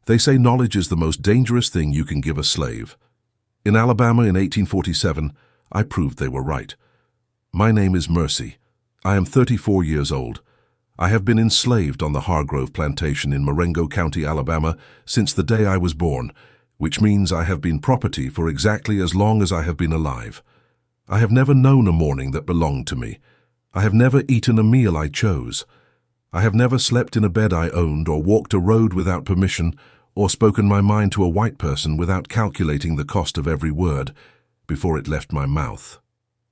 They say knowledge is the most dangerous thing you can give a slave. In Alabama in 1847, I proved they were right. My name is Mercy. I am 34 years old. I have been enslaved on the Hargrove plantation in Marengo County, Alabama, since the day I was born, which means I have been property for exactly as long as I have been alive. I have never known a morning that belonged to me. I have never eaten a meal I chose. I have never slept in a bed I owned or walked a road without permission or spoken my mind to a white person without calculating the cost of every word before it left my mouth.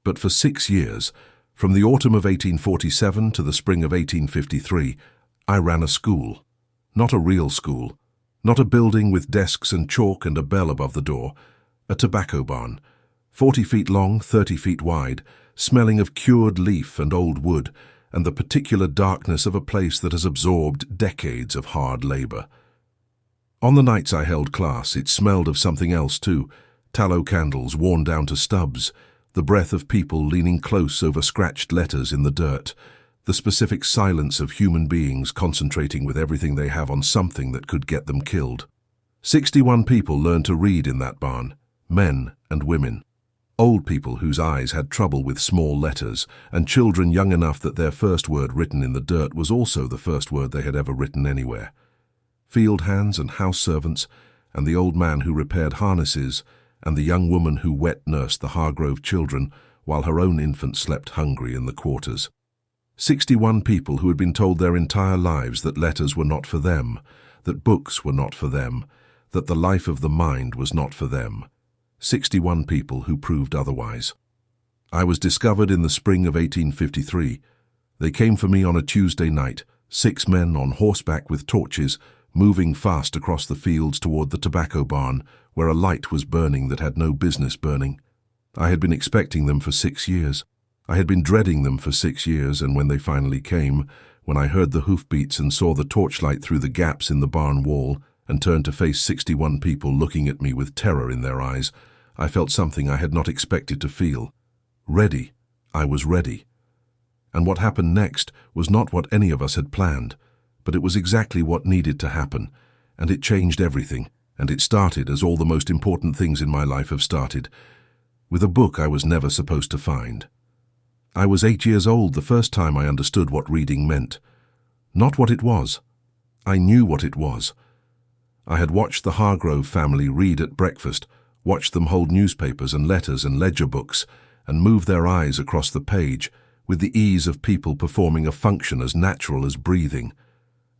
But for 6 years, from the autumn of 1847 to the spring of 1853, I ran a school. Not a real school. Not a building with desks and chalk and a bell above the door. A tobacco barn, 40 feet long, 30 feet wide, smelling of cured leaf and old wood, and the particular darkness of a place that has absorbed decades of hard labor. On the nights I held class, it smelled of something else too, tallow candles worn down to stubs, the breath of people leaning close over scratched letters in the dirt, the specific silence of human beings concentrating with everything they have on something that could get them killed. 61 people learned to read in that barn, men and women. Old people whose eyes had trouble with small letters, and children young enough that their first word written in the dirt was also the first word they had ever written anywhere. Field hands and house servants, and the old man who repaired harnesses, and the young woman who wet-nursed the Hargrove children while her own infant slept hungry in the quarters. 61 people who had been told their entire lives that letters were not for them, that books were not for them, that the life of the mind was not for them. 61 people who proved otherwise. I was discovered in the spring of 1853. They came for me on a Tuesday night, 6 men on horseback with torches, moving fast across the fields toward the tobacco barn, where a light was burning that had no business burning. I had been expecting them for 6 years. I had been dreading them for 6 years, and when they finally came, when I heard the hoofbeats and saw the torchlight through the gaps in the barn wall, and turned to face 61 people looking at me with terror in their eyes, I felt something I had not expected to feel. Ready. I was ready. And what happened next was not what any of us had planned, but it was exactly what needed to happen, and it changed everything, and it started as all the most important things in my life have started, with a book I was never supposed to find. I was 8 years old the first time I understood what reading meant. Not what it was. I knew what it was. I had watched the Hargrove family read at breakfast, watched them hold newspapers and letters and ledger books, and move their eyes across the page, with the ease of people performing a function as natural as breathing.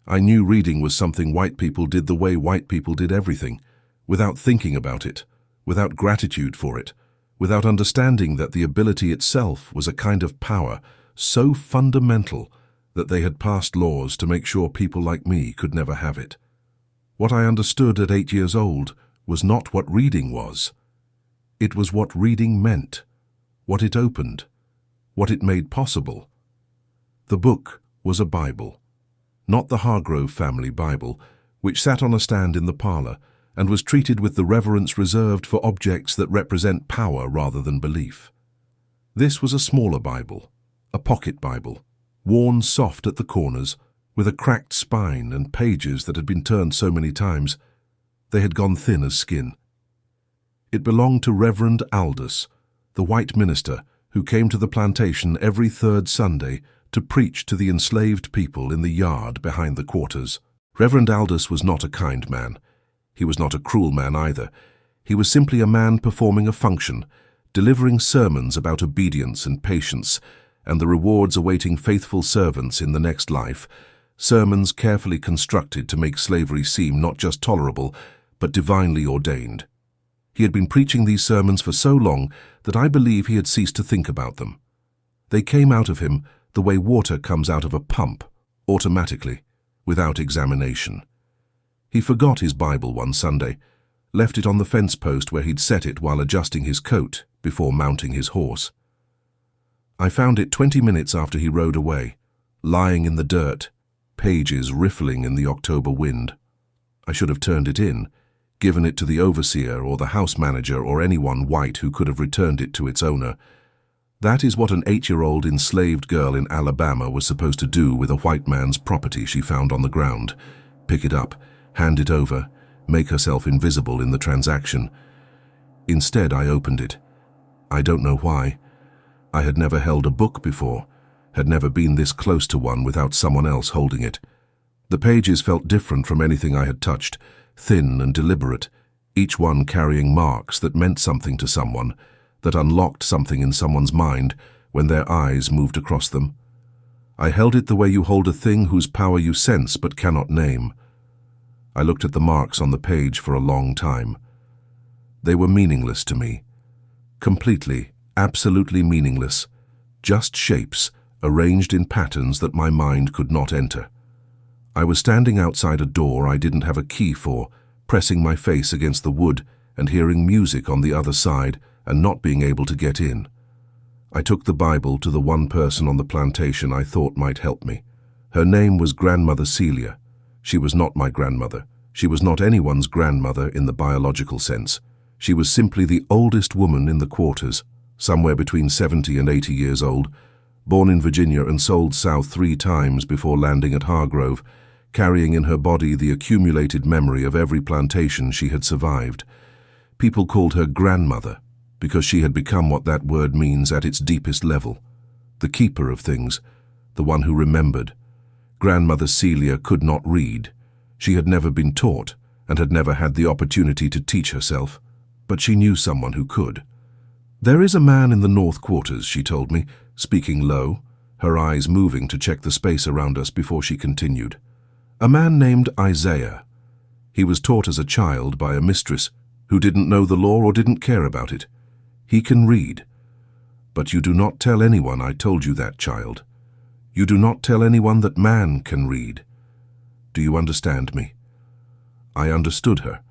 I knew reading was something white people did the way white people did everything, without thinking about it, without gratitude for it, without understanding that the ability itself was a kind of power so fundamental that they had passed laws to make sure people like me could never have it. What I understood at 8 years old was not what reading was. It was what reading meant, what it opened, what it made possible. The book was a Bible. Not the Hargrove family Bible, which sat on a stand in the parlor and was treated with the reverence reserved for objects that represent power rather than belief. This was a smaller Bible, a pocket Bible, worn soft at the corners, with a cracked spine and pages that had been turned so many times they had gone thin as skin. It belonged to Reverend Aldous, the white minister who came to the plantation every third Sunday to preach to the enslaved people in the yard behind the quarters. Reverend Aldous was not a kind man. He was not a cruel man either. He was simply a man performing a function, delivering sermons about obedience and patience, and the rewards awaiting faithful servants in the next life, sermons carefully constructed to make slavery seem not just tolerable, but divinely ordained. He had been preaching these sermons for so long that I believe he had ceased to think about them. They came out of him the way water comes out of a pump, automatically, without examination. He forgot his Bible one Sunday, left it on the fence post where he'd set it while adjusting his coat before mounting his horse. I found it 20 minutes after he rode away, lying in the dirt, pages riffling in the October wind. I should have turned it in, given it to the overseer or the house manager or anyone white who could have returned it to its owner. That is what an 8-year-old enslaved girl in Alabama was supposed to do with a white man's property she found on the ground. Pick it up, hand it over, make herself invisible in the transaction. Instead, I opened it. I don't know why. I had never held a book before, had never been this close to one without someone else holding it. The pages felt different from anything I had touched, thin and deliberate, each one carrying marks that meant something to someone, that unlocked something in someone's mind when their eyes moved across them. I held it the way you hold a thing whose power you sense but cannot name. I looked at the marks on the page for a long time. They were meaningless to me. Completely, absolutely meaningless. Just shapes, arranged in patterns that my mind could not enter. I was standing outside a door I didn't have a key for, pressing my face against the wood and hearing music on the other side and not being able to get in. I took the Bible to the one person on the plantation I thought might help me. Her name was Grandmother Celia. She was not my grandmother. She was not anyone's grandmother in the biological sense. She was simply the oldest woman in the quarters, somewhere between 70 and 80 years old, born in Virginia and sold south 3 times before landing at Hargrove, carrying in her body the accumulated memory of every plantation she had survived. People called her grandmother because she had become what that word means at its deepest level, the keeper of things, the one who remembered. Grandmother Celia could not read. She had never been taught and had never had the opportunity to teach herself, but she knew someone who could. "There is a man in the north quarters," she told me, speaking low, her eyes moving to check the space around us before she continued. "A man named Isaiah. He was taught as a child by a mistress who didn't know the law or didn't care about it. He can read. But you do not tell anyone I told you that, child. You do not tell anyone that man can read. Do you understand me?" I understood her.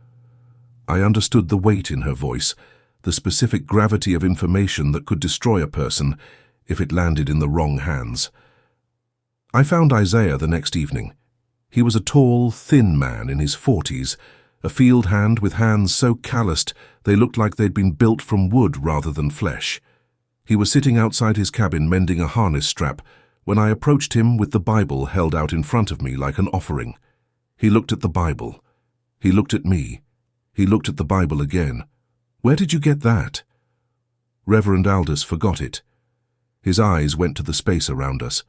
I understood the weight in her voice, the specific gravity of information that could destroy a person if it landed in the wrong hands. I found Isaiah the next evening. He was a tall, thin man in his 40s, a field hand with hands so calloused they looked like they'd been built from wood rather than flesh. He was sitting outside his cabin mending a harness strap when I approached him with the Bible held out in front of me like an offering. He looked at the Bible. He looked at me. He looked at the Bible again. "Where did you get that?" Reverend Aldous forgot it. His eyes went to the space around us.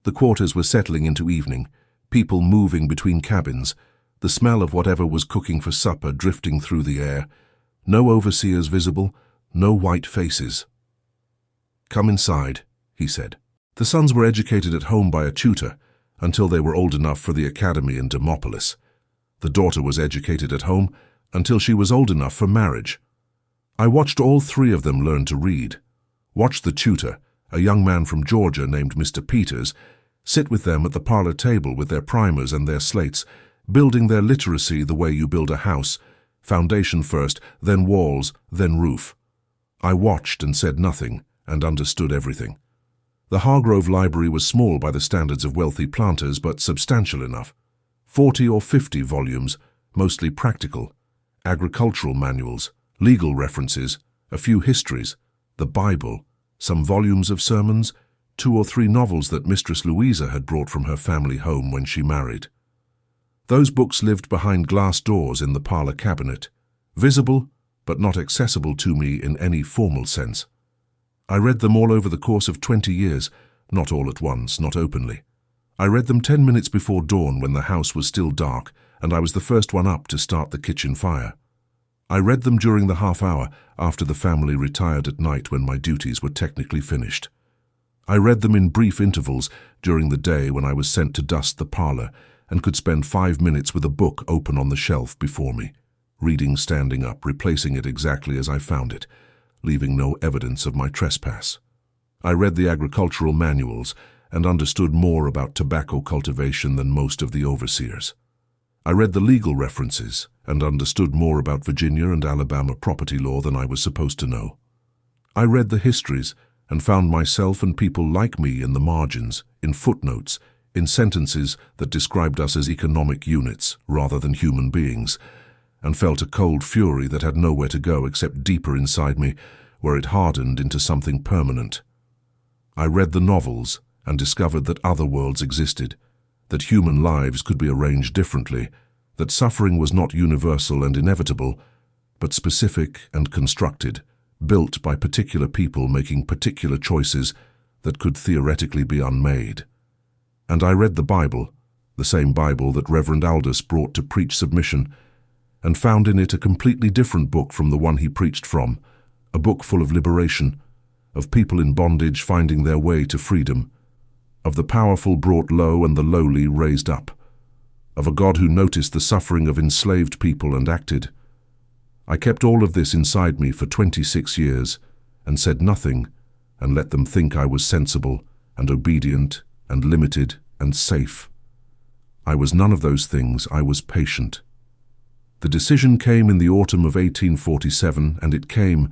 The quarters were settling into evening, people moving between cabins, the smell of whatever was cooking for supper drifting through the air. No overseers visible, no white faces. "Come inside," he said. The sons were educated at home by a tutor until they were old enough for the academy in Demopolis. The daughter was educated at home until she was old enough for marriage. I watched all 3 of them learn to read. Watched the tutor, a young man from Georgia named Mr. Peters, sit with them at the parlor table with their primers and their slates, building their literacy the way you build a house, foundation first, then walls, then roof. I watched and said nothing, and understood everything. The Hargrove Library was small by the standards of wealthy planters, but substantial enough. 40 or 50 volumes, mostly practical, agricultural manuals, legal references, a few histories, the Bible, some volumes of sermons, 2 or 3 novels that Mistress Louisa had brought from her family home when she married. Those books lived behind glass doors in the parlor cabinet, visible but not accessible to me in any formal sense. I read them all over the course of 20 years, not all at once, not openly. I read them 10 minutes before dawn when the house was still dark and I was the first one up to start the kitchen fire. I read them during the half hour after the family retired at night when my duties were technically finished. I read them in brief intervals during the day when I was sent to dust the parlor and could spend 5 minutes with a book open on the shelf before me, reading standing up, replacing it exactly as I found it, leaving no evidence of my trespass. I read the agricultural manuals and understood more about tobacco cultivation than most of the overseers. I read the legal references and understood more about Virginia and Alabama property law than I was supposed to know. I read the histories and found myself and people like me in the margins, in footnotes, in sentences that described us as economic units rather than human beings, and felt a cold fury that had nowhere to go except deeper inside me, where it hardened into something permanent. I read the novels and discovered that other worlds existed, that human lives could be arranged differently, that suffering was not universal and inevitable, but specific and constructed, built by particular people making particular choices that could theoretically be unmade. And I read the Bible, the same Bible that Reverend Aldous brought to preach submission, and found in it a completely different book from the one he preached from, a book full of liberation, of people in bondage finding their way to freedom, of the powerful brought low and the lowly raised up, of a God who noticed the suffering of enslaved people and acted. I kept all of this inside me for 26 years and said nothing and let them think I was sensible and obedient and limited and safe. I was none of those things. I was patient. The decision came in the autumn of 1847, and it came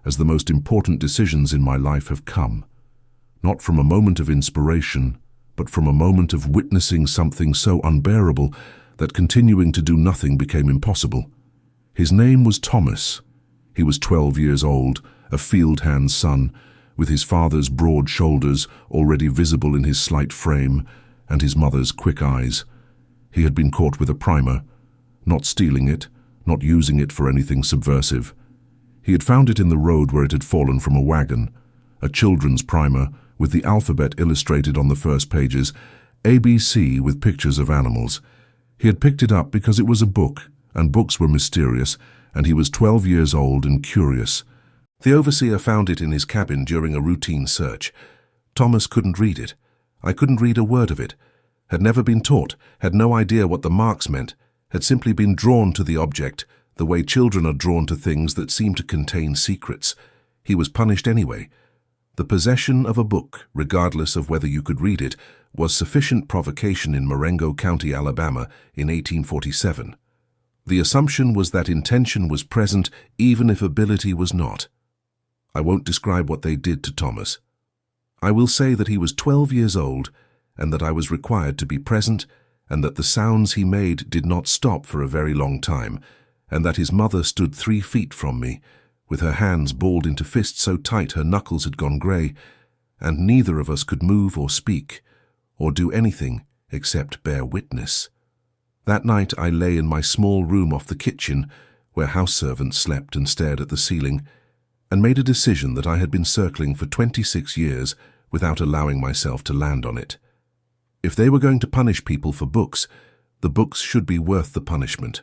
as the most important decisions in my life have come, not from a moment of inspiration, but from a moment of witnessing something so unbearable that continuing to do nothing became impossible. His name was Thomas. He was 12 years old, a field hand's son, with his father's broad shoulders already visible in his slight frame and his mother's quick eyes. He had been caught with a primer, not stealing it, not using it for anything subversive. He had found it in the road where it had fallen from a wagon, a children's primer with the alphabet illustrated on the first pages, ABC with pictures of animals. He had picked it up because it was a book, and books were mysterious, and he was 12 years old and curious. The overseer found it in his cabin during a routine search. Thomas couldn't read it. I couldn't read a word of it. Had never been taught, had no idea what the marks meant, had simply been drawn to the object, the way children are drawn to things that seem to contain secrets. He was punished anyway. The possession of a book, regardless of whether you could read it, was sufficient provocation in Marengo County, Alabama, in 1847. The assumption was that intention was present even if ability was not. I won't describe what they did to Thomas. I will say that he was 12 years old, and that I was required to be present, and that the sounds he made did not stop for a very long time, and that his mother stood 3 feet from me, with her hands balled into fists so tight her knuckles had gone grey, and neither of us could move or speak, or do anything except bear witness. That night I lay in my small room off the kitchen, where house servants slept, and stared at the ceiling, and made a decision that I had been circling for 26 years without allowing myself to land on it. If they were going to punish people for books, the books should be worth the punishment.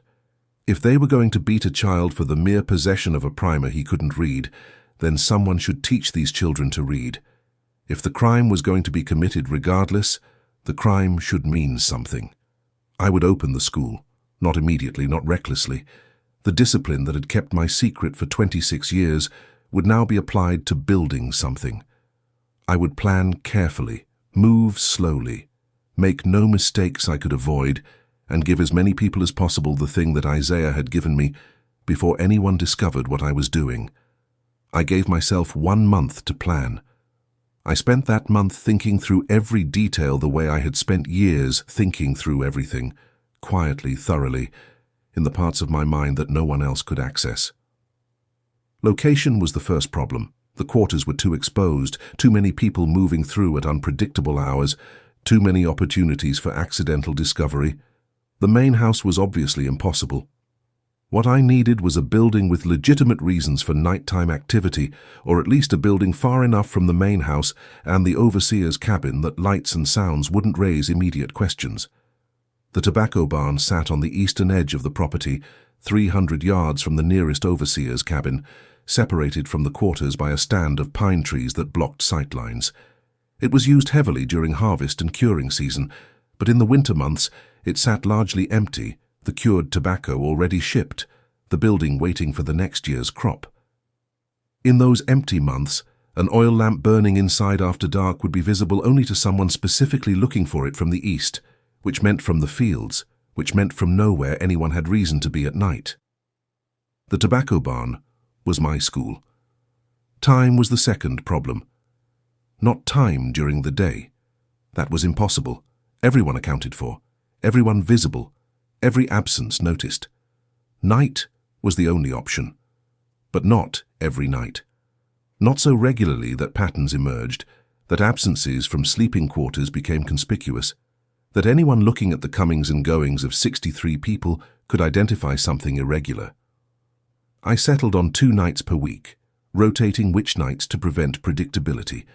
If they were going to beat a child for the mere possession of a primer he couldn't read, then someone should teach these children to read. If the crime was going to be committed regardless, the crime should mean something. I would open the school, not immediately, not recklessly. The discipline that had kept my secret for 26 years would now be applied to building something. I would plan carefully, move slowly, make no mistakes I could avoid, and give as many people as possible the thing that Isaiah had given me before anyone discovered what I was doing. I gave myself 1 month to plan. I spent that month thinking through every detail the way I had spent years thinking through everything, quietly, thoroughly, in the parts of my mind that no one else could access. Location was the first problem. The quarters were too exposed, too many people moving through at unpredictable hours, too many opportunities for accidental discovery. The main house was obviously impossible. What I needed was a building with legitimate reasons for nighttime activity, or at least a building far enough from the main house and the overseer's cabin that lights and sounds wouldn't raise immediate questions. The tobacco barn sat on the eastern edge of the property, 300 yards from the nearest overseer's cabin, separated from the quarters by a stand of pine trees that blocked sightlines. It was used heavily during harvest and curing season, but in the winter months it sat largely empty, the cured tobacco already shipped, the building waiting for the next year's crop. In those empty months, an oil lamp burning inside after dark would be visible only to someone specifically looking for it from the east, which meant from the fields, which meant from nowhere anyone had reason to be at night. The tobacco barn was my school. Time was the second problem. Not time during the day. That was impossible. Everyone accounted for, everyone visible, every absence noticed. Night was the only option, but not every night. Not so regularly that patterns emerged, that absences from sleeping quarters became conspicuous. that anyone looking at the comings and goings of 63 people could identify something irregular. I settled on 2 nights per week, rotating which nights to prevent predictability,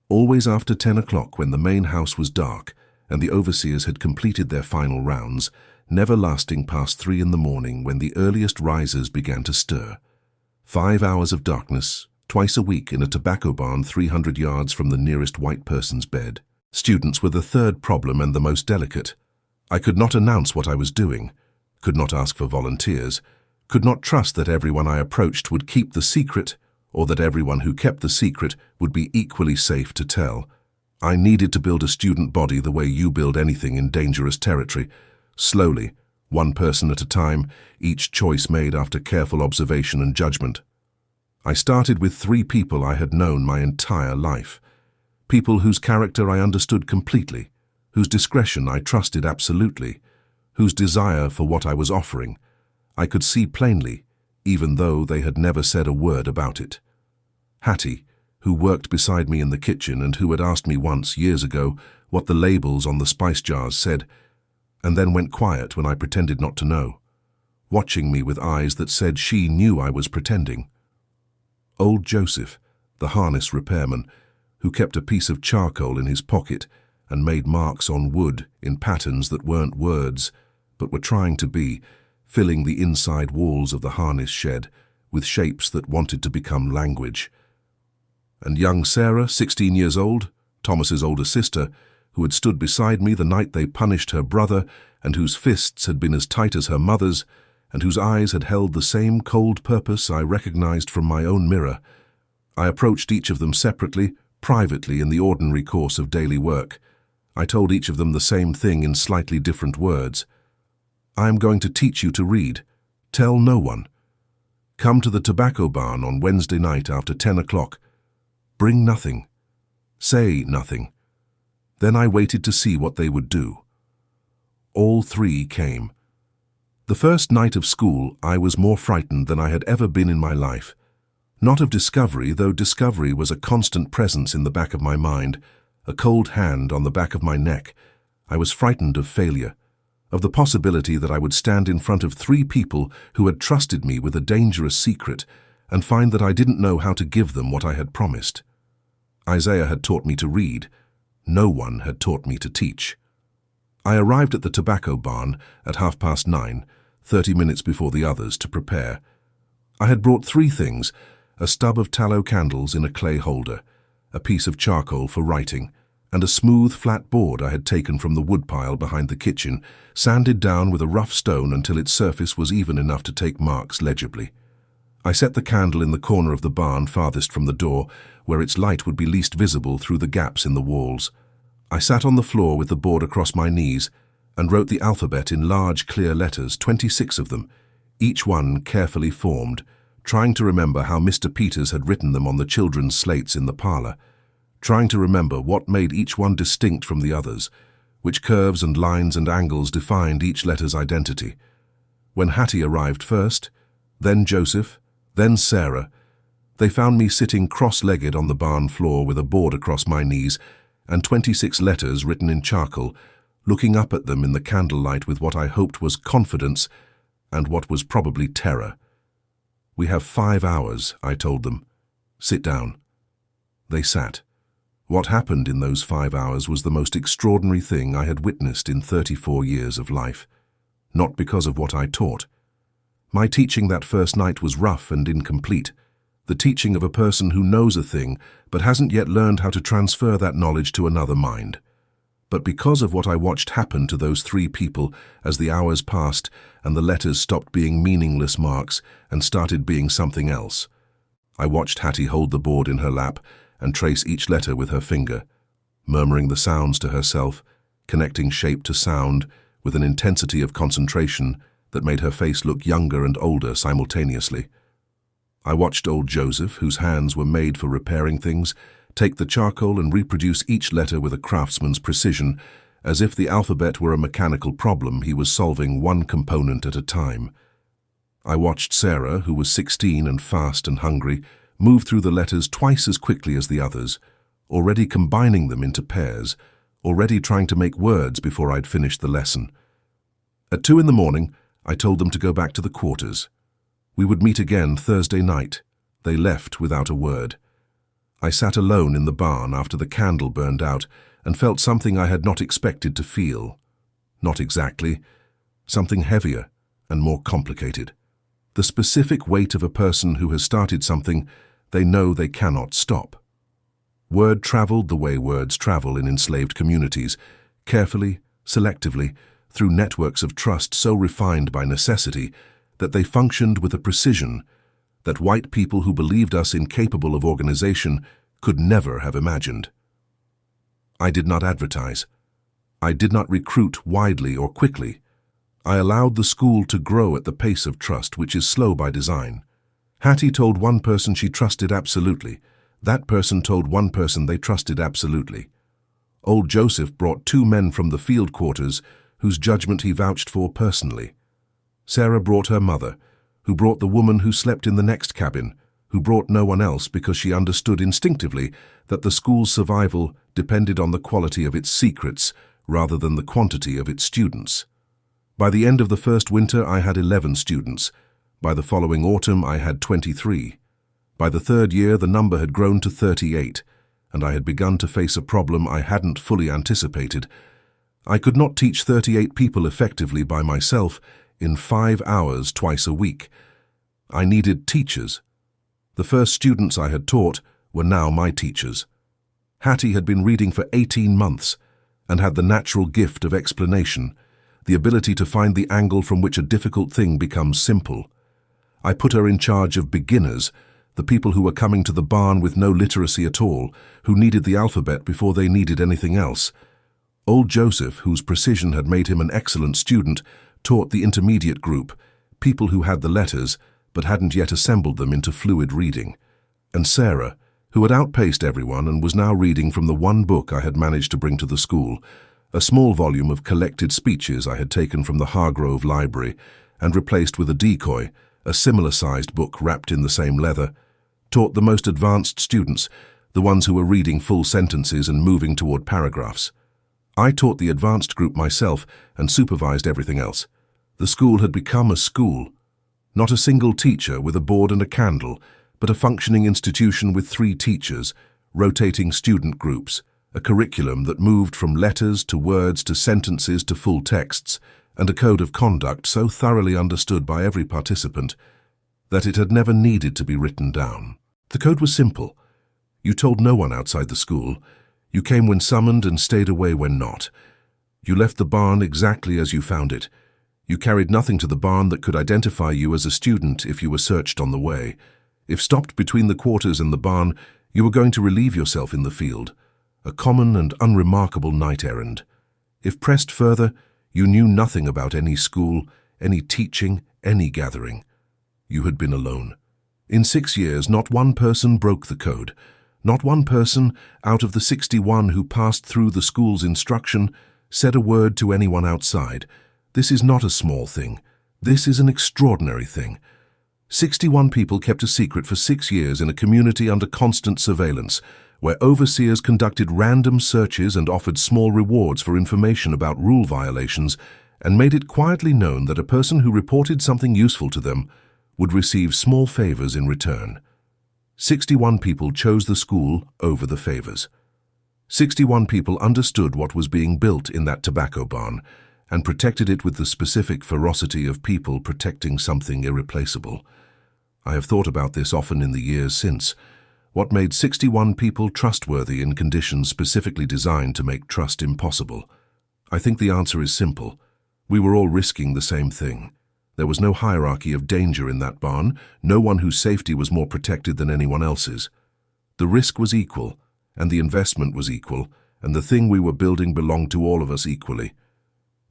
always after 10 o'clock when the main house was dark and the overseers had completed their final rounds, never lasting past 3 in the morning when the earliest risers began to stir. 5 hours of darkness, twice a week in a tobacco barn 300 yards from the nearest white person's bed. Students were the third problem and the most delicate. I could not announce what I was doing, could not ask for volunteers, could not trust that everyone I approached would keep the secret, or that everyone who kept the secret would be equally safe to tell. I needed to build a student body the way you build anything in dangerous territory, slowly, one person at a time, each choice made after careful observation and judgment. I started with 3 people I had known my entire life. People whose character I understood completely, whose discretion I trusted absolutely, whose desire for what I was offering I could see plainly, even though they had never said a word about it. Hattie, who worked beside me in the kitchen and who had asked me once, years ago, what the labels on the spice jars said, and then went quiet when I pretended not to know, watching me with eyes that said she knew I was pretending. Old Joseph, the harness repairman, who kept a piece of charcoal in his pocket and made marks on wood in patterns that weren't words, but were trying to be, filling the inside walls of the harness shed with shapes that wanted to become language. And young Sarah, 16 years old, Thomas's older sister, who had stood beside me the night they punished her brother and whose fists had been as tight as her mother's and whose eyes had held the same cold purpose I recognized from my own mirror. I approached each of them separately, privately in the ordinary course of daily work. I told each of them the same thing in slightly different words. I am going to teach you to read. Tell no one. Come to the tobacco barn on Wednesday night after 10 o'clock. Bring nothing. Say nothing. Then I waited to see what they would do. All 3 came. The first night of school, I was more frightened than I had ever been in my life. Not of discovery, though discovery was a constant presence in the back of my mind, a cold hand on the back of my neck. I was frightened of failure, of the possibility that I would stand in front of 3 people who had trusted me with a dangerous secret and find that I didn't know how to give them what I had promised. Isaiah had taught me to read. No one had taught me to teach. I arrived at the tobacco barn at 9:30, 30 minutes before the others, to prepare. I had brought 3 things: a stub of tallow candles in a clay holder, a piece of charcoal for writing, and a smooth, flat board I had taken from the woodpile behind the kitchen, sanded down with a rough stone until its surface was even enough to take marks legibly. I set the candle in the corner of the barn farthest from the door, where its light would be least visible through the gaps in the walls. I sat on the floor with the board across my knees and wrote the alphabet in large, clear letters, 26 of them, each one carefully formed, trying to remember how Mr. Peters had written them on the children's slates in the parlor, trying to remember what made each one distinct from the others, which curves and lines and angles defined each letter's identity. When Hattie arrived first, then Joseph, then Sarah, they found me sitting cross-legged on the barn floor with a board across my knees and 26 letters written in charcoal, looking up at them in the candlelight with what I hoped was confidence and what was probably terror. "We have 5 hours," I told them. "Sit down." They sat. What happened in those 5 hours was the most extraordinary thing I had witnessed in 34 years of life. Not because of what I taught. My teaching that first night was rough and incomplete, the teaching of a person who knows a thing but hasn't yet learned how to transfer that knowledge to another mind. But because of what I watched happen to those 3 people as the hours passed and the letters stopped being meaningless marks and started being something else. I watched Hattie hold the board in her lap and trace each letter with her finger, murmuring the sounds to herself, connecting shape to sound with an intensity of concentration that made her face look younger and older simultaneously. I watched old Joseph, whose hands were made for repairing things, take the charcoal and reproduce each letter with a craftsman's precision, as if the alphabet were a mechanical problem he was solving one component at a time. I watched Sarah, who was 16 and fast and hungry, move through the letters twice as quickly as the others, already combining them into pairs, already trying to make words before I'd finished the lesson. At 2 in the morning, I told them to go back to the quarters. We would meet again Thursday night. They left without a word. I sat alone in the barn after the candle burned out and felt something I had not expected to feel. Not exactly. Something heavier and more complicated. The specific weight of a person who has started something they know they cannot stop. Word traveled the way words travel in enslaved communities, carefully, selectively, through networks of trust so refined by necessity that they functioned with a precision that white people who believed us incapable of organization could never have imagined. I did not advertise. I did not recruit widely or quickly. I allowed the school to grow at the pace of trust, which is slow by design. Hattie told one person she trusted absolutely. That person told one person they trusted absolutely. Old Joseph brought 2 men from the field quarters whose judgment he vouched for personally. Sarah brought her mother, who brought the woman who slept in the next cabin, who brought no one else because she understood instinctively that the school's survival depended on the quality of its secrets rather than the quantity of its students. By the end of the first winter, I had 11 students. By the following autumn, I had 23. By the 3rd year, the number had grown to 38, and I had begun to face a problem I hadn't fully anticipated. I could not teach 38 people effectively by myself in 5 hours twice a week. I needed teachers. The first students I had taught were now my teachers. Hattie had been reading for 18 months and had the natural gift of explanation, the ability to find the angle from which a difficult thing becomes simple. I put her in charge of beginners, the people who were coming to the barn with no literacy at all, who needed the alphabet before they needed anything else. Old Joseph, whose precision had made him an excellent student, taught the intermediate group, people who had the letters but hadn't yet assembled them into fluid reading. And Sarah, who had outpaced everyone and was now reading from the one book I had managed to bring to the school, a small volume of collected speeches I had taken from the Hargrove Library and replaced with a decoy, a similar-sized book wrapped in the same leather, taught the most advanced students, the ones who were reading full sentences and moving toward paragraphs. I taught the advanced group myself and supervised everything else. The school had become a school. Not a single teacher with a board and a candle, but a functioning institution with 3 teachers, rotating student groups, a curriculum that moved from letters to words to sentences to full texts, and a code of conduct so thoroughly understood by every participant that it had never needed to be written down. The code was simple. You told no one outside the school. You came when summoned and stayed away when not. You left the barn exactly as you found it. You carried nothing to the barn that could identify you as a student if you were searched on the way. If stopped between the quarters and the barn, you were going to relieve yourself in the field. A common and unremarkable night errand. If pressed further, you knew nothing about any school, any teaching, any gathering. You had been alone. In 6 years, not one person broke the code. Not one person, out of the 61 who passed through the school's instruction, said a word to anyone outside. This is not a small thing. This is an extraordinary thing. 61 people kept a secret for 6 years in a community under constant surveillance, where overseers conducted random searches and offered small rewards for information about rule violations, and made it quietly known that a person who reported something useful to them would receive small favors in return. 61 people chose the school over the favors. 61 people understood what was being built in that tobacco barn and protected it with the specific ferocity of people protecting something irreplaceable. I have thought about this often in the years since. What made 61 people trustworthy in conditions specifically designed to make trust impossible? I think the answer is simple. We were all risking the same thing. There was no hierarchy of danger in that barn, no one whose safety was more protected than anyone else's. The risk was equal, and the investment was equal, and the thing we were building belonged to all of us equally.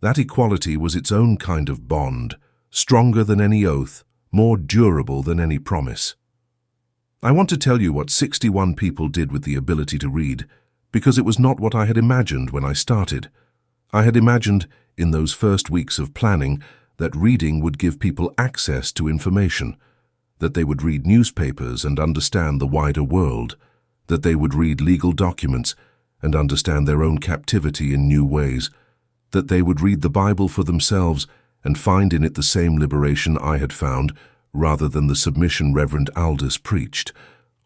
That equality was its own kind of bond, stronger than any oath, more durable than any promise. I want to tell you what 61 people did with the ability to read, because it was not what I had imagined when I started. I had imagined, in those first weeks of planning, that reading would give people access to information, that they would read newspapers and understand the wider world, that they would read legal documents, and understand their own captivity in new ways, that they would read the Bible for themselves and find in it the same liberation I had found, rather than the submission Reverend Aldous preached.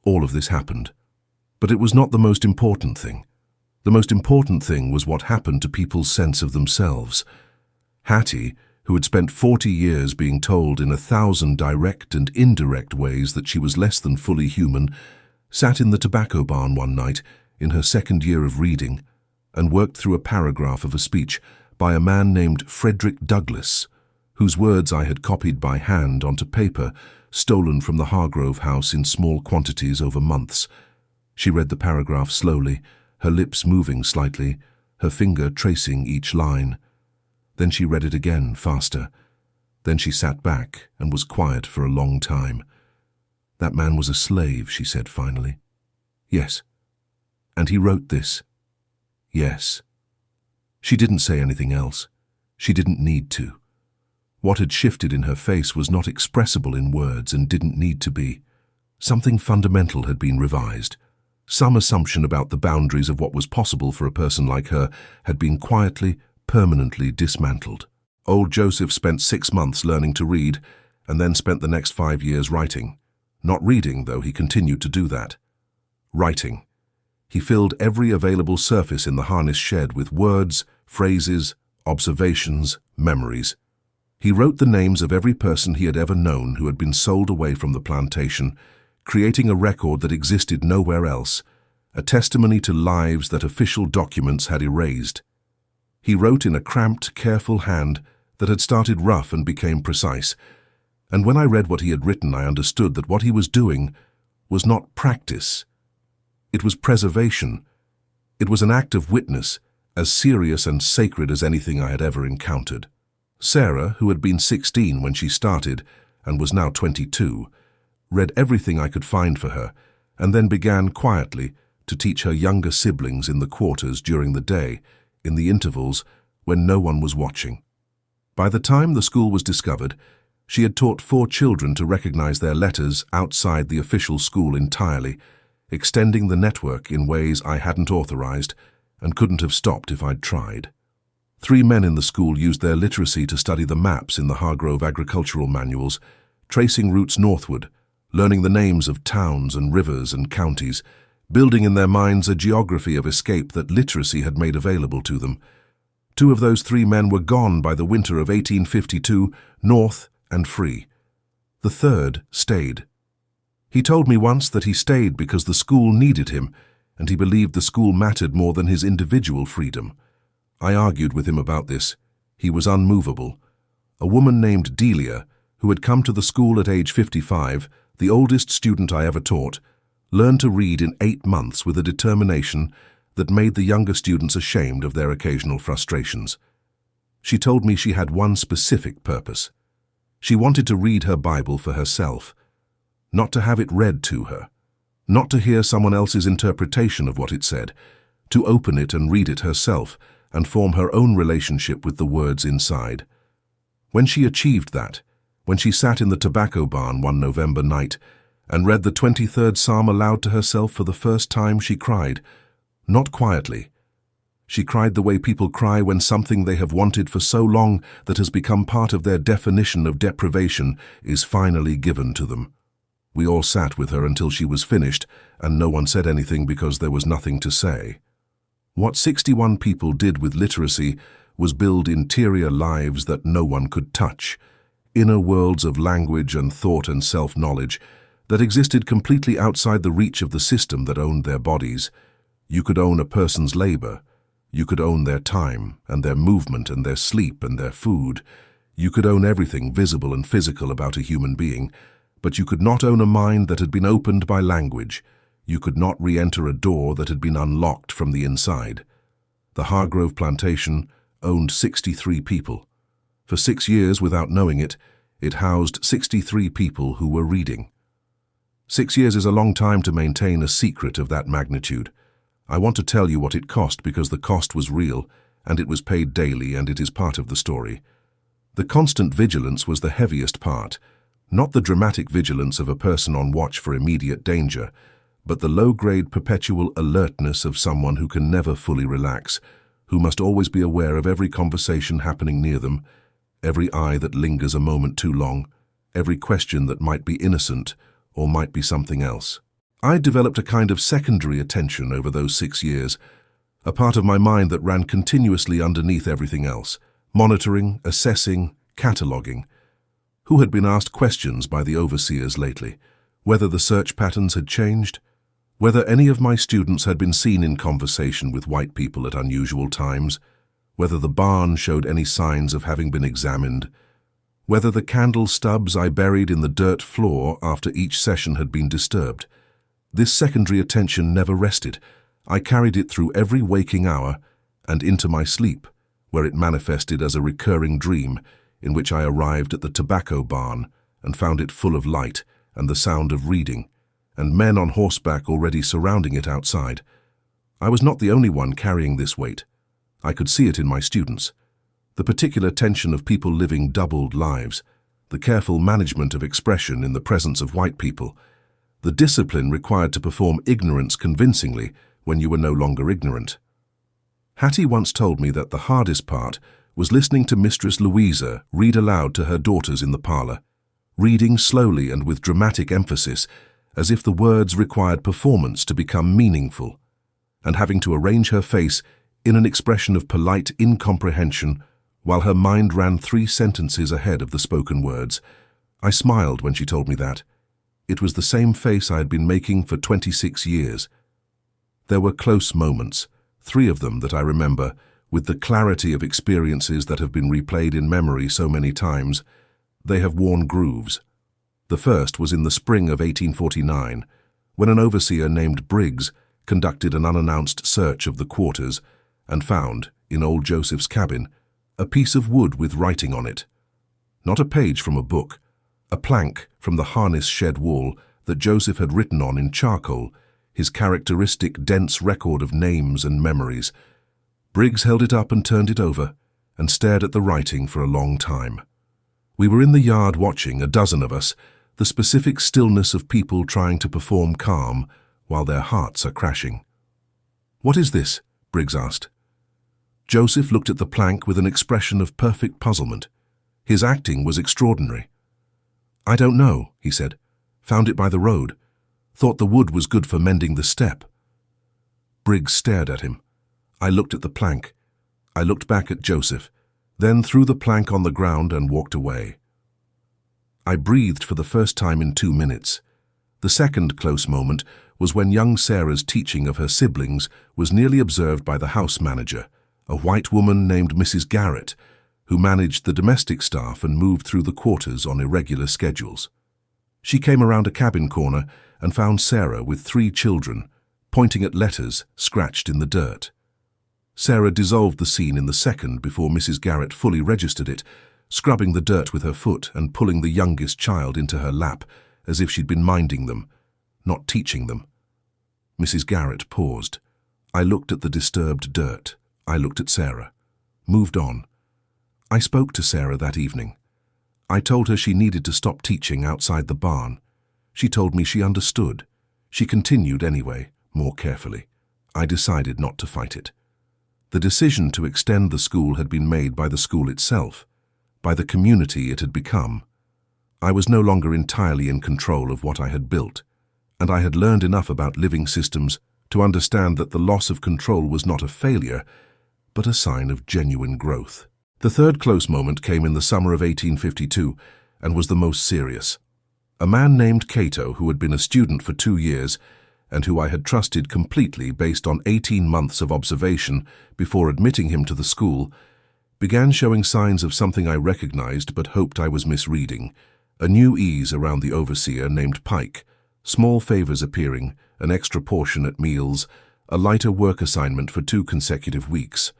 All of this happened. But it was not the most important thing. The most important thing was what happened to people's sense of themselves. Hattie, who had spent 40 years being told in 1,000 direct and indirect ways that she was less than fully human, sat in the tobacco barn one night in her second year of reading and worked through a paragraph of a speech by a man named Frederick Douglass, whose words I had copied by hand onto paper, stolen from the Hargrove house in small quantities over months. She read the paragraph slowly, her lips moving slightly, her finger tracing each line. Then she read it again, faster. Then she sat back and was quiet for a long time. "That man was a slave," she said finally. "Yes. And he wrote this." "Yes." She didn't say anything else. She didn't need to. What had shifted in her face was not expressible in words and didn't need to be. Something fundamental had been revised. Some assumption about the boundaries of what was possible for a person like her had been quietly, permanently dismantled. Old Joseph spent 6 months learning to read and then spent the next 5 years writing. Not reading, though he continued to do that. Writing. He filled every available surface in the harness shed with words, phrases, observations, memories. He wrote the names of every person he had ever known who had been sold away from the plantation, creating a record that existed nowhere else, a testimony to lives that official documents had erased. He wrote in a cramped, careful hand that had started rough and became precise, and when I read what he had written, I understood that what he was doing was not practice. It was preservation. It was an act of witness, as serious and sacred as anything I had ever encountered. Sarah, who had been 16 when she started and was now 22, read everything I could find for her and then began quietly to teach her younger siblings in the quarters during the day, in the intervals when no one was watching. By the time the school was discovered, she had taught 4 children to recognize their letters outside the official school entirely, extending the network in ways I hadn't authorized and couldn't have stopped if I'd tried. 3 men in the school used their literacy to study the maps in the Hargrove agricultural manuals, tracing routes northward, learning the names of towns and rivers and counties, building in their minds a geography of escape that literacy had made available to them. 2 of those 3 men were gone by the winter of 1852, north and free. The third stayed. He told me once that he stayed because the school needed him, and he believed the school mattered more than his individual freedom. I argued with him about this. He was unmovable. A woman named Delia, who had come to the school at age 55, the oldest student I ever taught, learned to read in 8 months with a determination that made the younger students ashamed of their occasional frustrations. She told me she had one specific purpose. She wanted to read her Bible for herself, not to have it read to her, not to hear someone else's interpretation of what it said, to open it and read it herself and form her own relationship with the words inside. When she achieved that, when she sat in the tobacco barn one November night and read the 23rd Psalm aloud to herself for the first time, she cried, not quietly. She cried the way people cry when something they have wanted for so long that has become part of their definition of deprivation is finally given to them. We all sat with her until she was finished, and no one said anything because there was nothing to say. What 61 people did with literacy was build interior lives that no one could touch, inner worlds of language and thought and self-knowledge that existed completely outside the reach of the system that owned their bodies. You could own a person's labor. You could own their time and their movement and their sleep and their food. You could own everything visible and physical about a human being, but you could not own a mind that had been opened by language. You could not re-enter a door that had been unlocked from the inside. The Hargrove plantation owned 63 people. For 6 years, without knowing it, it housed 63 people who were reading. 6 years is a long time to maintain a secret of that magnitude. I want to tell you what it cost because the cost was real, and it was paid daily, and it is part of the story. The constant vigilance was the heaviest part, not the dramatic vigilance of a person on watch for immediate danger, but the low-grade perpetual alertness of someone who can never fully relax, who must always be aware of every conversation happening near them, every eye that lingers a moment too long, every question that might be innocent or might be something else. I developed a kind of secondary attention over those 6 years, a part of my mind that ran continuously underneath everything else, monitoring, assessing, cataloguing. Who had been asked questions by the overseers lately? Whether the search patterns had changed? Whether any of my students had been seen in conversation with white people at unusual times? Whether the barn showed any signs of having been examined? Whether the candle stubs I buried in the dirt floor after each session had been disturbed? This secondary attention never rested. I carried it through every waking hour and into my sleep, where it manifested as a recurring dream in which I arrived at the tobacco barn and found it full of light and the sound of reading, and men on horseback already surrounding it outside. I was not the only one carrying this weight. I could see it in my students. The particular tension of people living doubled lives, the careful management of expression in the presence of white people, the discipline required to perform ignorance convincingly when you were no longer ignorant. Hattie once told me that the hardest part was listening to Mistress Louisa read aloud to her daughters in the parlor, reading slowly and with dramatic emphasis, as if the words required performance to become meaningful, and having to arrange her face in an expression of polite incomprehension while her mind ran 3 sentences ahead of the spoken words. I smiled when she told me that. It was the same face I had been making for 26 years. There were close moments, 3 of them that I remember, with the clarity of experiences that have been replayed in memory so many times. They have worn grooves. The first was in the spring of 1849, when an overseer named Briggs conducted an unannounced search of the quarters and found, in old Joseph's cabin, a piece of wood with writing on it. Not a page from a book, a plank from the harness shed wall that Joseph had written on in charcoal, his characteristic dense record of names and memories. Briggs held it up and turned it over and stared at the writing for a long time. We were in the yard watching, a dozen of us, the specific stillness of people trying to perform calm while their hearts are crashing. "What is this?" Briggs asked. Joseph looked at the plank with an expression of perfect puzzlement. His acting was extraordinary. "I don't know," he said. "Found it by the road. Thought the wood was good for mending the step." Briggs stared at him. I looked at the plank. I looked back at Joseph, then threw the plank on the ground and walked away. I breathed for the first time in 2 minutes. The second close moment was when young Sarah's teaching of her siblings was nearly observed by the house manager, a white woman named Mrs. Garrett, who managed the domestic staff and moved through the quarters on irregular schedules. She came around a cabin corner and found Sarah with 3 children, pointing at letters scratched in the dirt. Sarah dissolved the scene in the second before Mrs. Garrett fully registered it, scrubbing the dirt with her foot and pulling the youngest child into her lap as if she'd been minding them, not teaching them. Mrs. Garrett paused. I looked at the disturbed dirt. I looked at Sarah. Moved on. I spoke to Sarah that evening. I told her she needed to stop teaching outside the barn. She told me she understood. She continued anyway, more carefully. I decided not to fight it. The decision to extend the school had been made by the school itself, by the community it had become. I was no longer entirely in control of what I had built, and I had learned enough about living systems to understand that the loss of control was not a failure, but a sign of genuine growth. The third close moment came in the summer of 1852 and was the most serious. A man named Cato, who had been a student for 2 years and who I had trusted completely based on 18 months of observation before admitting him to the school, began showing signs of something I recognized but hoped I was misreading, a new ease around the overseer named Pike, small favors appearing, an extra portion at meals, a lighter work assignment for 2 consecutive weeks.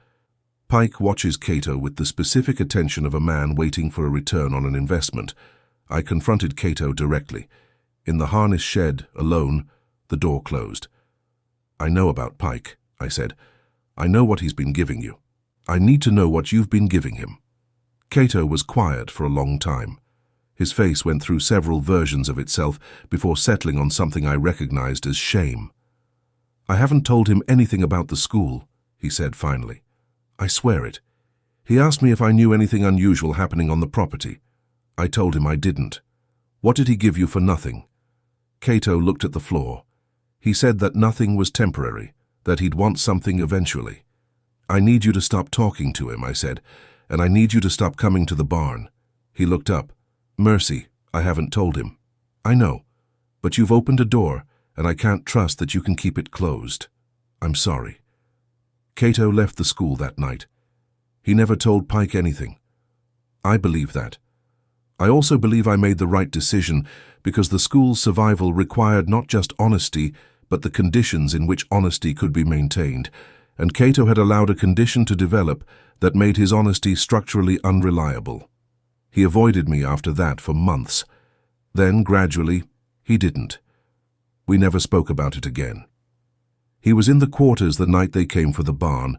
Pike watches Cato with the specific attention of a man waiting for a return on an investment. I confronted Cato directly. In the harness shed, alone, the door closed. "I know about Pike," I said. "I know what he's been giving you. I need to know what you've been giving him." Cato was quiet for a long time. His face went through several versions of itself before settling on something I recognized as shame. "I haven't told him anything about the school," he said finally. "I swear it. He asked me if I knew anything unusual happening on the property. I told him I didn't. What did he give you for nothing?" Cato looked at the floor. "He said that nothing was temporary, that he'd want something eventually." "I need you to stop talking to him," I said, "and I need you to stop coming to the barn." He looked up. "Mercy, I haven't told him." "I know, but you've opened a door, and I can't trust that you can keep it closed. I'm sorry." Cato left the school that night. He never told Pike anything. I believe that. I also believe I made the right decision because the school's survival required not just honesty, but the conditions in which honesty could be maintained, and Cato had allowed a condition to develop that made his honesty structurally unreliable. He avoided me after that for months. Then, gradually, he didn't. We never spoke about it again. He was in the quarters the night they came for the barn,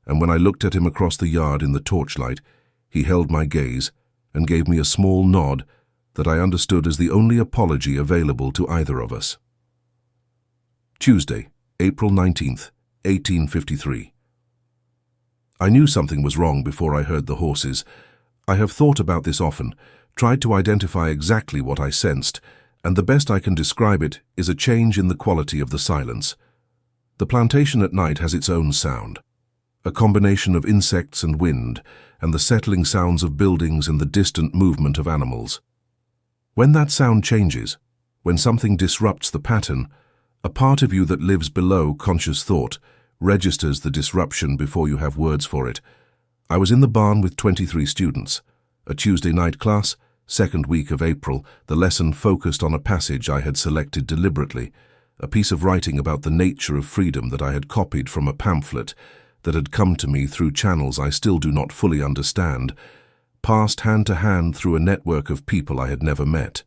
and when I looked at him across the yard in the torchlight, he held my gaze and gave me a small nod that I understood as the only apology available to either of us. Tuesday, April 19th, 1853. I knew something was wrong before I heard the horses. I have thought about this often, tried to identify exactly what I sensed, and the best I can describe it is a change in the quality of the silence. The plantation at night has its own sound, a combination of insects and wind, and the settling sounds of buildings and the distant movement of animals. When that sound changes, when something disrupts the pattern, a part of you that lives below conscious thought registers the disruption before you have words for it. I was in the barn with 23 students. A Tuesday night class, second week of April. The lesson focused on a passage I had selected deliberately, a piece of writing about the nature of freedom that I had copied from a pamphlet that had come to me through channels I still do not fully understand, passed hand to hand through a network of people I had never met.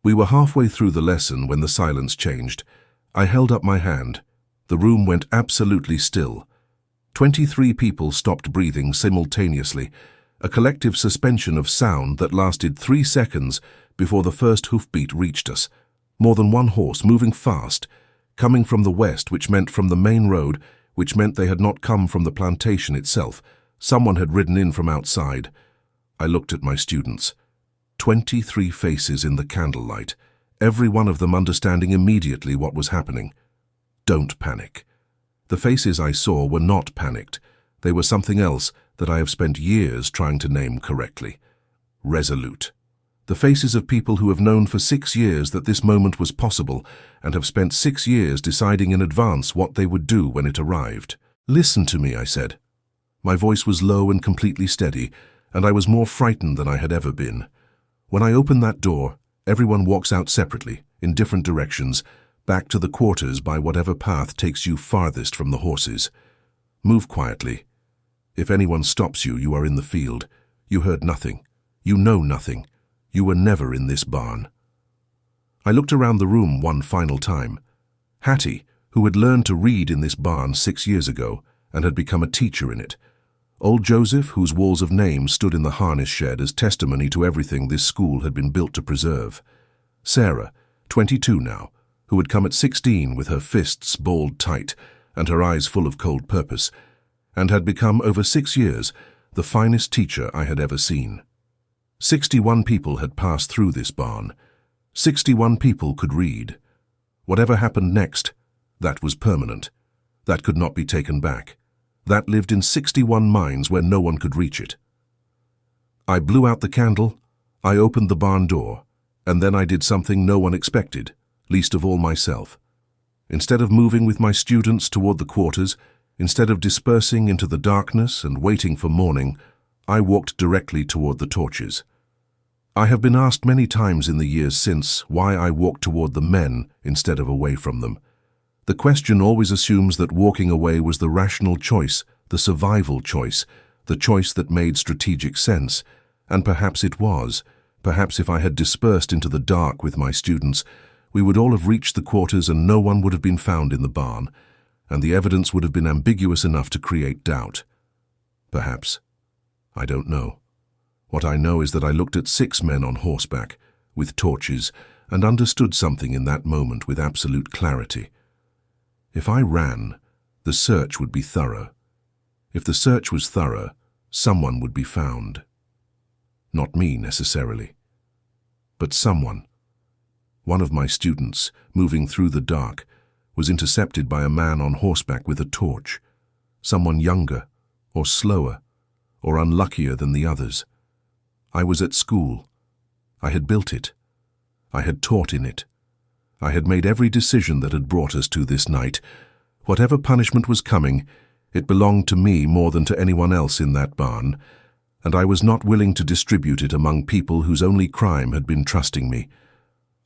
We were halfway through the lesson when the silence changed. I held up my hand. The room went absolutely still. 23 people stopped breathing simultaneously, a collective suspension of sound that lasted 3 seconds before the first hoofbeat reached us. More than one horse, moving fast, coming from the west, which meant from the main road, which meant they had not come from the plantation itself. Someone had ridden in from outside. I looked at my students. 23 faces in the candlelight, every one of them understanding immediately what was happening. Don't panic. The faces I saw were not panicked. They were something else that I have spent years trying to name correctly. Resolute. The faces of people who have known for 6 years that this moment was possible and have spent 6 years deciding in advance what they would do when it arrived. "Listen to me," I said. My voice was low and completely steady, and I was more frightened than I had ever been. When I open that door, everyone walks out separately, in different directions, back to the quarters by whatever path takes you farthest from the horses. Move quietly. If anyone stops you, you are in the field. You heard nothing. You know nothing. You were never in this barn. I looked around the room one final time. Hattie, who had learned to read in this barn 6 years ago and had become a teacher in it. Old Joseph, whose walls of names stood in the harness shed as testimony to everything this school had been built to preserve. Sarah, 22 now, who had come at 16 with her fists balled tight and her eyes full of cold purpose, and had become over 6 years the finest teacher I had ever seen. 61 people had passed through this barn. 61 people could read. Whatever happened next, that was permanent. That could not be taken back. That lived in 61 minds where no one could reach it. I blew out the candle, I opened the barn door, and then I did something no one expected, least of all myself. Instead of moving with my students toward the quarters, instead of dispersing into the darkness and waiting for morning, I walked directly toward the torches. I have been asked many times in the years since why I walked toward the men instead of away from them. The question always assumes that walking away was the rational choice, the survival choice, the choice that made strategic sense. And perhaps it was. Perhaps if I had dispersed into the dark with my students, we would all have reached the quarters and no one would have been found in the barn, and the evidence would have been ambiguous enough to create doubt. Perhaps. I don't know. What I know is that I looked at 6 men on horseback, with torches, and understood something in that moment with absolute clarity. If I ran, the search would be thorough. If the search was thorough, someone would be found. Not me, necessarily, but someone. One of my students, moving through the dark, was intercepted by a man on horseback with a torch. Someone younger, or slower, or unluckier than the others. I was at school. I had built it. I had taught in it. I had made every decision that had brought us to this night. Whatever punishment was coming, it belonged to me more than to anyone else in that barn, and I was not willing to distribute it among people whose only crime had been trusting me.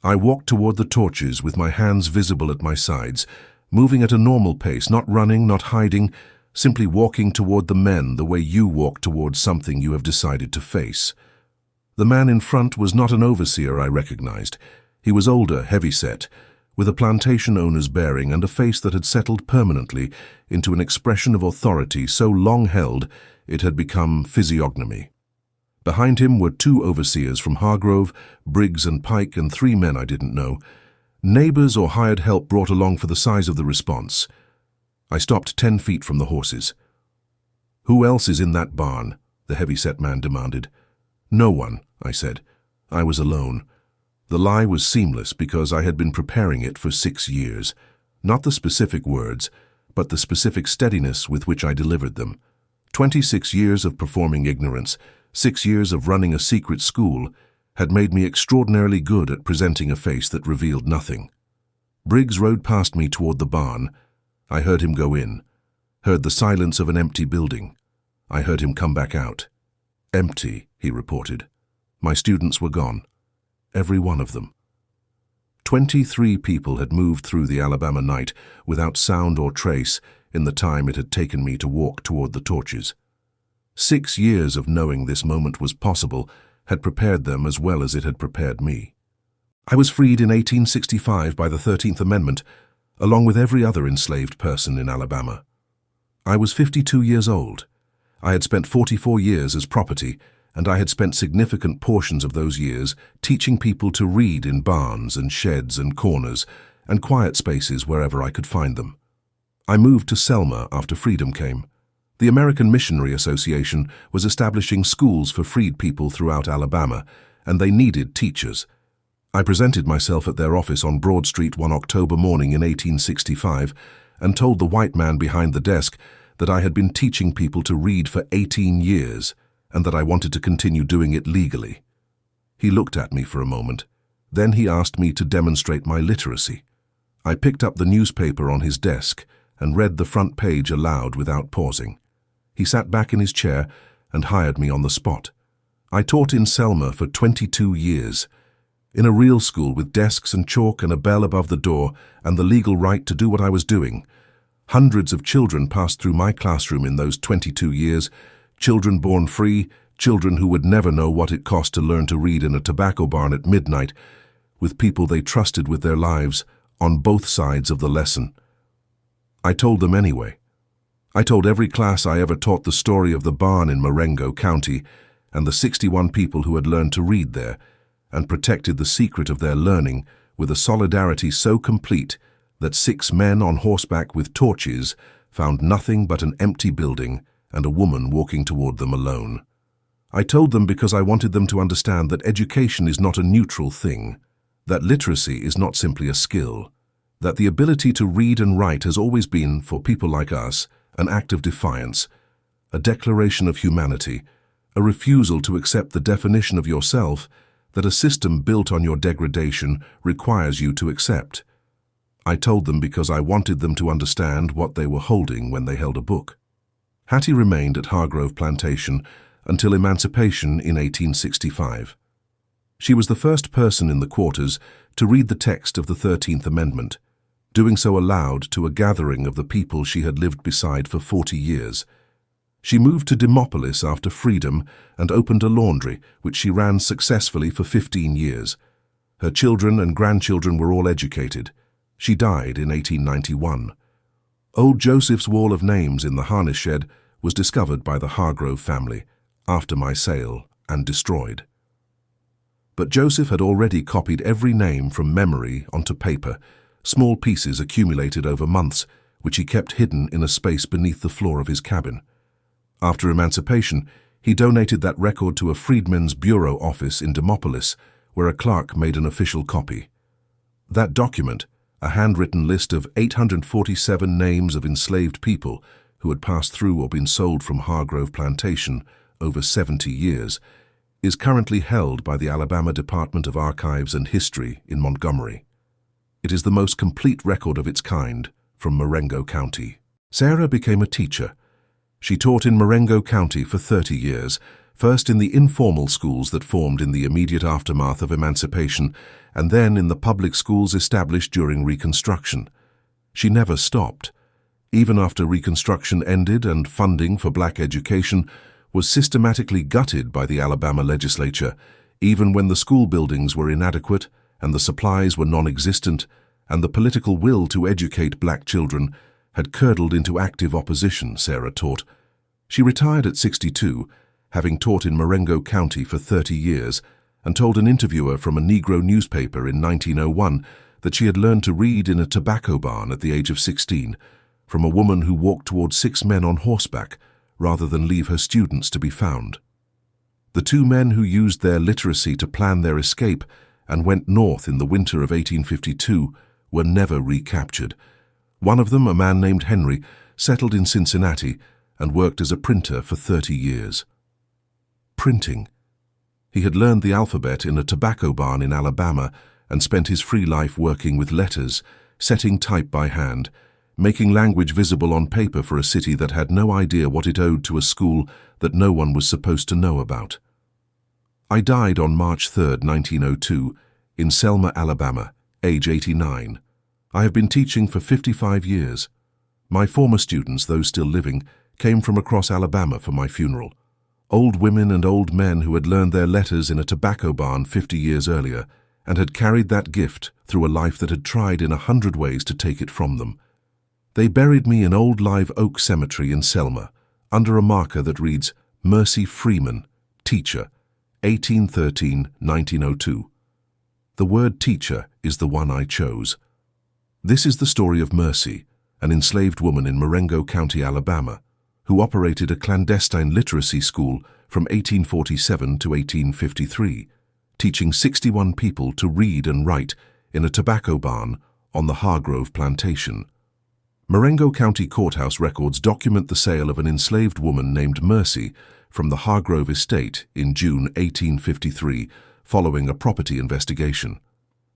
I walked toward the torches with my hands visible at my sides, moving at a normal pace, not running, not hiding, simply walking toward the men the way you walk toward something you have decided to face. The man in front was not an overseer I recognized. He was older, heavy-set, with a plantation owner's bearing and a face that had settled permanently into an expression of authority so long held it had become physiognomy. Behind him were 2 overseers from Hargrove, Briggs and Pike, and 3 men I didn't know. Neighbors or hired help brought along for the size of the response. I stopped 10 feet from the horses. "Who else is in that barn?" the heavy-set man demanded. "No one," I said. I was alone. The lie was seamless because I had been preparing it for 6 years. Not the specific words, but the specific steadiness with which I delivered them. 26 years of performing ignorance, 6 years of running a secret school, had made me extraordinarily good at presenting a face that revealed nothing. Briggs rode past me toward the barn. I heard him go in, heard the silence of an empty building. I heard him come back out. "Empty," he reported. My students were gone. Every one of them. 23 people had moved through the Alabama night without sound or trace in the time it had taken me to walk toward the torches. 6 years of knowing this moment was possible had prepared them as well as it had prepared me. I was freed in 1865 by the 13th Amendment, along with every other enslaved person in Alabama. I was 52 years old. I had spent 44 years as property, and I had spent significant portions of those years teaching people to read in barns and sheds and corners and quiet spaces wherever I could find them. I moved to Selma after freedom came. The American Missionary Association was establishing schools for freed people throughout Alabama, and they needed teachers. I presented myself at their office on Broad Street one October morning in 1865 and told the white man behind the desk that I had been teaching people to read for 18 years and that I wanted to continue doing it legally. He looked at me for a moment. Then he asked me to demonstrate my literacy. I picked up the newspaper on his desk and read the front page aloud without pausing. He sat back in his chair and hired me on the spot. I taught in Selma for 22 years, in a real school with desks and chalk and a bell above the door and the legal right to do what I was doing. Hundreds of children passed through my classroom in those 22 years, children born free, children who would never know what it cost to learn to read in a tobacco barn at midnight, with people they trusted with their lives on both sides of the lesson. I told them anyway. I told every class I ever taught the story of the barn in Marengo County and the 61 people who had learned to read there and protected the secret of their learning with a solidarity so complete that 6 men on horseback with torches found nothing but an empty building and a woman walking toward them alone. I told them because I wanted them to understand that education is not a neutral thing, that literacy is not simply a skill, that the ability to read and write has always been, for people like us, an act of defiance, a declaration of humanity, a refusal to accept the definition of yourself that a system built on your degradation requires you to accept. I told them because I wanted them to understand what they were holding when they held a book. Hattie remained at Hargrove Plantation until emancipation in 1865. She was the first person in the quarters to read the text of the 13th Amendment, doing so aloud to a gathering of the people she had lived beside for 40 years. She moved to Demopolis after freedom and opened a laundry, which she ran successfully for 15 years. Her children and grandchildren were all educated. She died in 1891. Old Joseph's wall of names in the harness shed was discovered by the Hargrove family after my sale and destroyed. But Joseph had already copied every name from memory onto paper, small pieces accumulated over months, which he kept hidden in a space beneath the floor of his cabin. After emancipation, he donated that record to a Freedmen's Bureau office in Demopolis, where a clerk made an official copy. That document, a handwritten list of 847 names of enslaved people who had passed through or been sold from Hargrove Plantation over 70 years, is currently held by the Alabama Department of Archives and History in Montgomery. It is the most complete record of its kind from Marengo County. Sarah became a teacher. She taught in Marengo County for 30 years, first in the informal schools that formed in the immediate aftermath of emancipation, and then in the public schools established during Reconstruction. She never stopped. Even after Reconstruction ended and funding for black education was systematically gutted by the Alabama legislature, even when the school buildings were inadequate and the supplies were non-existent, and the political will to educate black children had curdled into active opposition, Sarah taught. She retired at 62, having taught in Marengo County for 30 years, and told an interviewer from a Negro newspaper in 1901 that she had learned to read in a tobacco barn at the age of 16, from a woman who walked toward 6 men on horseback, rather than leave her students to be found. The 2 men who used their literacy to plan their escape and went north in the winter of 1852 were never recaptured. One of them, a man named Henry, settled in Cincinnati and worked as a printer for 30 years. Printing. He had learned the alphabet in a tobacco barn in Alabama and spent his free life working with letters, setting type by hand, making language visible on paper for a city that had no idea what it owed to a school that no one was supposed to know about. I died on March 3, 1902, in Selma, Alabama, age 89. I have been teaching for 55 years. My former students, those still living, came from across Alabama for my funeral. Old women and old men who had learned their letters in a tobacco barn 50 years earlier and had carried that gift through a life that had tried in 100 ways to take it from them. They buried me in Old Live Oak Cemetery in Selma, under a marker that reads, Mercy Freeman, Teacher, 1813-1902. The word teacher is the one I chose. This is the story of Mercy, an enslaved woman in Marengo County, Alabama, who operated a clandestine literacy school from 1847 to 1853, teaching 61 people to read and write in a tobacco barn on the Hargrove Plantation. Marengo County courthouse records document the sale of an enslaved woman named Mercy from the Hargrove estate in June 1853, following a property investigation.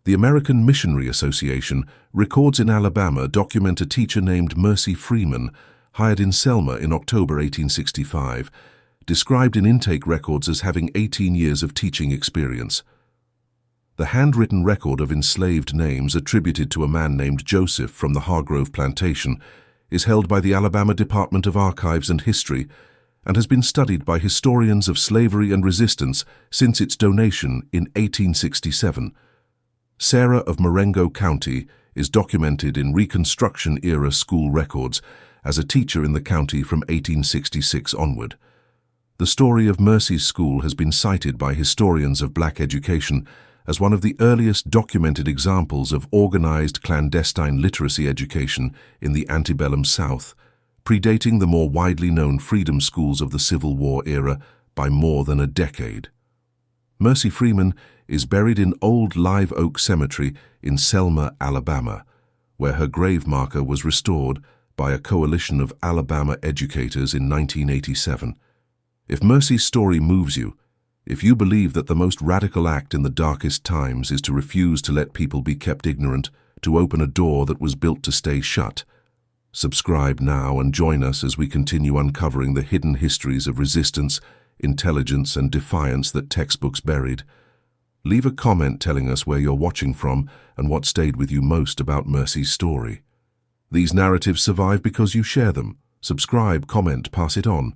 The American Missionary Association records in Alabama document a teacher named Mercy Freeman, hired in Selma in October 1865, described in intake records as having 18 years of teaching experience. The handwritten record of enslaved names attributed to a man named Joseph from the Hargrove Plantation is held by the Alabama Department of Archives and History and has been studied by historians of slavery and resistance since its donation in 1867. Sarah of Marengo County is documented in Reconstruction-era school records as a teacher in the county from 1866 onward. The story of Mercy's school has been cited by historians of black education as one of the earliest documented examples of organized clandestine literacy education in the antebellum South, predating the more widely known freedom schools of the Civil War era by more than a decade. Mercy Freeman is buried in Old Live Oak Cemetery in Selma, Alabama, where her grave marker was restored by a coalition of Alabama educators in 1987. If Mercy's story moves you, if you believe that the most radical act in the darkest times is to refuse to let people be kept ignorant, to open a door that was built to stay shut, subscribe now and join us as we continue uncovering the hidden histories of resistance, intelligence, and defiance that textbooks buried. Leave a comment telling us where you're watching from and what stayed with you most about Mercy's story. These narratives survive because you share them. Subscribe, comment, pass it on.